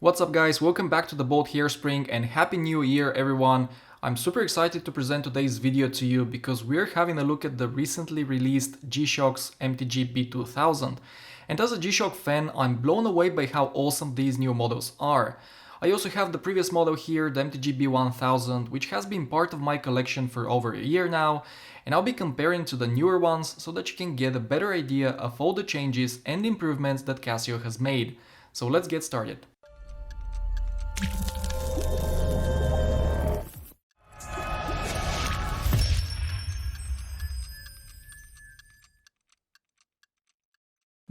What's up guys, welcome back to the boat Hairspring and Happy New Year everyone. I'm super excited to present today's video to you because we're having a look at the recently released G-Shock's MTG-B2000. And as a G-Shock fan, I'm blown away by how awesome these new models are. I also have the previous model here, the MTG-B2000, which has been part of my collection for over a year now, and I'll be comparing to the newer ones so that you can get a better idea of all the changes and improvements that Casio has made. So let's get started.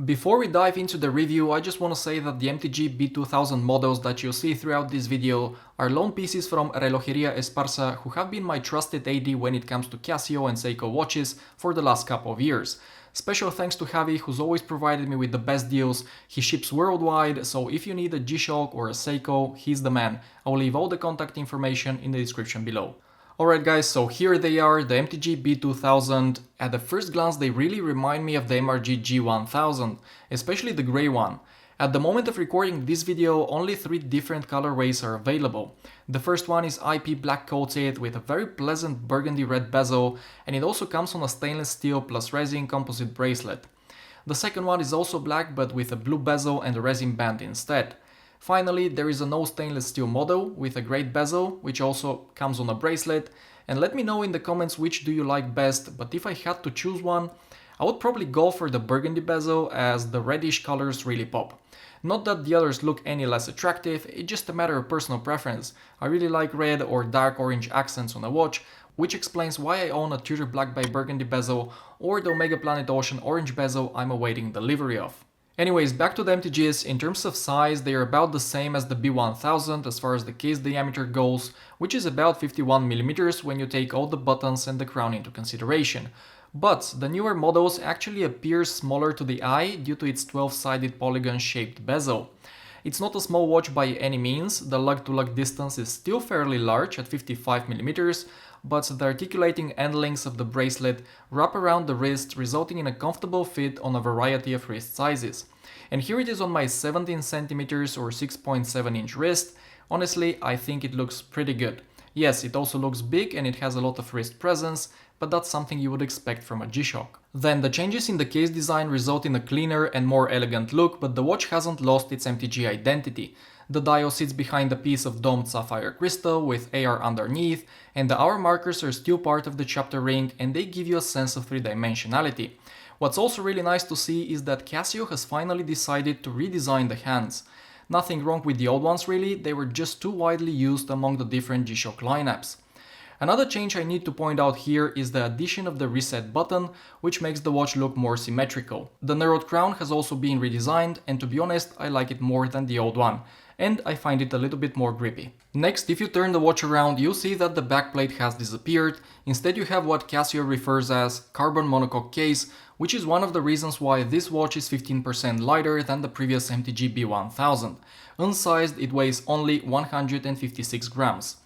Before we dive into the review, I just want to say that the MTG-B2000 models that you'll see throughout this video are loan pieces from Relojeria Esparaza, who have been my trusted AD when it comes to Casio and Seiko watches for the last couple of years. Special thanks to Javi, who's always provided me with the best deals. He ships worldwide, so if you need a G-Shock or a Seiko, he's the man. I'll leave all the contact information in the description below. Alright guys, so here they are, the MTG-B2000. At the first glance they really remind me of the MRG G-1000, especially the grey one. At the moment of recording this video, only 3 different colorways are available. The first one is IP black coated with a very pleasant burgundy red bezel, and it also comes on a stainless steel plus resin composite bracelet. The second one is also black but with a blue bezel and a resin band instead. Finally, there is a no stainless steel model with a great bezel, which also comes on a bracelet, and let me know in the comments which do you like best, but if I had to choose one, I would probably go for the burgundy bezel as the reddish colors really pop. Not that the others look any less attractive, it's just a matter of personal preference. I really like red or dark orange accents on a watch, which explains why I own a Tudor black by burgundy bezel or the Omega Planet Ocean orange bezel I'm awaiting delivery of. Anyways, back to the MTGs. In terms of size, they are about the same as the B1000 as far as the case diameter goes, which is about 51mm when you take all the buttons and the crown into consideration. But the newer models actually appear smaller to the eye due to its 12-sided polygon-shaped bezel. It's not a small watch by any means, the lug-to-lug distance is still fairly large at 55mm, but the articulating end links of the bracelet wrap around the wrist, resulting in a comfortable fit on a variety of wrist sizes. And here it is on my 17cm or 6.7 inch wrist. Honestly, I think it looks pretty good. Yes, it also looks big and it has a lot of wrist presence, but that's something you would expect from a G-Shock. Then the changes in the case design result in a cleaner and more elegant look, but the watch hasn't lost its MTG identity. The dial sits behind a piece of domed sapphire crystal with AR underneath, and the hour markers are still part of the chapter ring and they give you a sense of three-dimensionality. What's also really nice to see is that Casio has finally decided to redesign the hands. Nothing wrong with the old ones really, they were just too widely used among the different G-Shock lineups. Another change I need to point out here is the addition of the reset button, which makes the watch look more symmetrical. The narrowed crown has also been redesigned, and to be honest, I like it more than the old one, and I find it a little bit more grippy. Next, if you turn the watch around, you'll see that the backplate has disappeared. Instead you have what Casio refers as carbon monocoque case, which is one of the reasons why this watch is 15% lighter than the previous MTG-B1000. Unsized, it weighs only 156 grams.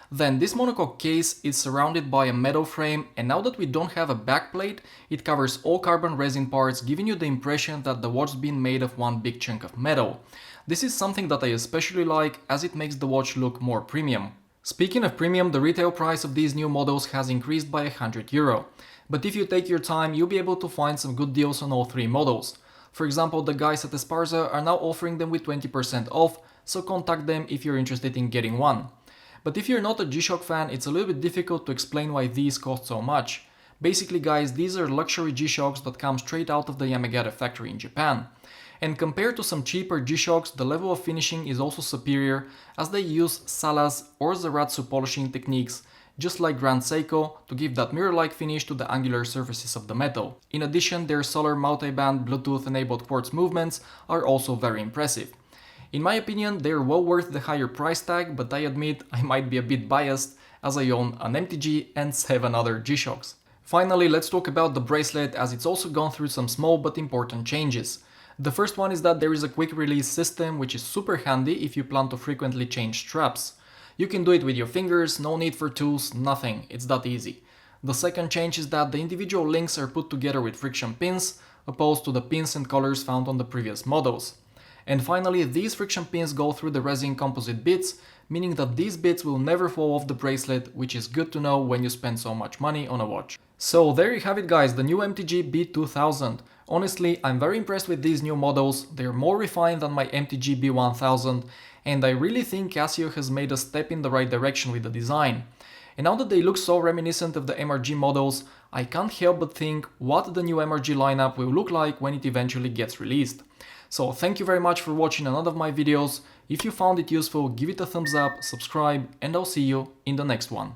Then this monocoque case is surrounded by a metal frame, and now that we don't have a backplate, it covers all carbon resin parts, giving you the impression that the watch's been made of one big chunk of metal. This is something that I especially like, as it makes the watch look more premium. Speaking of premium, the retail price of these new models has increased by €100. But if you take your time, you'll be able to find some good deals on all 3 models. For example, the guys at Esparaza are now offering them with 20% off, so contact them if you're interested in getting one. But if you're not a G-Shock fan, it's a little bit difficult to explain why these cost so much. Basically guys, these are luxury G-Shocks that come straight out of the Yamagata factory in Japan. And compared to some cheaper G-Shocks, the level of finishing is also superior, as they use Salas or Zaratsu polishing techniques, just like Grand Seiko, to give that mirror-like finish to the angular surfaces of the metal. In addition, their solar multi-band Bluetooth-enabled quartz movements are also very impressive. In my opinion, they are well worth the higher price tag, but I admit I might be a bit biased as I own an MTG and 7 other G-Shocks. Finally, let's talk about the bracelet, as it's also gone through some small but important changes. The first one is that there is a quick release system, which is super handy if you plan to frequently change straps. You can do it with your fingers, no need for tools, nothing, it's that easy. The second change is that the individual links are put together with friction pins, opposed to the pins and collars found on the previous models. And finally, these friction pins go through the resin composite bits, meaning that these bits will never fall off the bracelet, which is good to know when you spend so much money on a watch. So there you have it guys, the new MTG B2000. Honestly, I'm very impressed with these new models, they're more refined than my MTG B1000, and I really think Casio has made a step in the right direction with the design. And now that they look so reminiscent of the MRG models, I can't help but think what the new MRG lineup will look like when it eventually gets released. So thank you very much for watching another of my videos. If you found it useful, give it a thumbs up, subscribe, and I'll see you in the next one.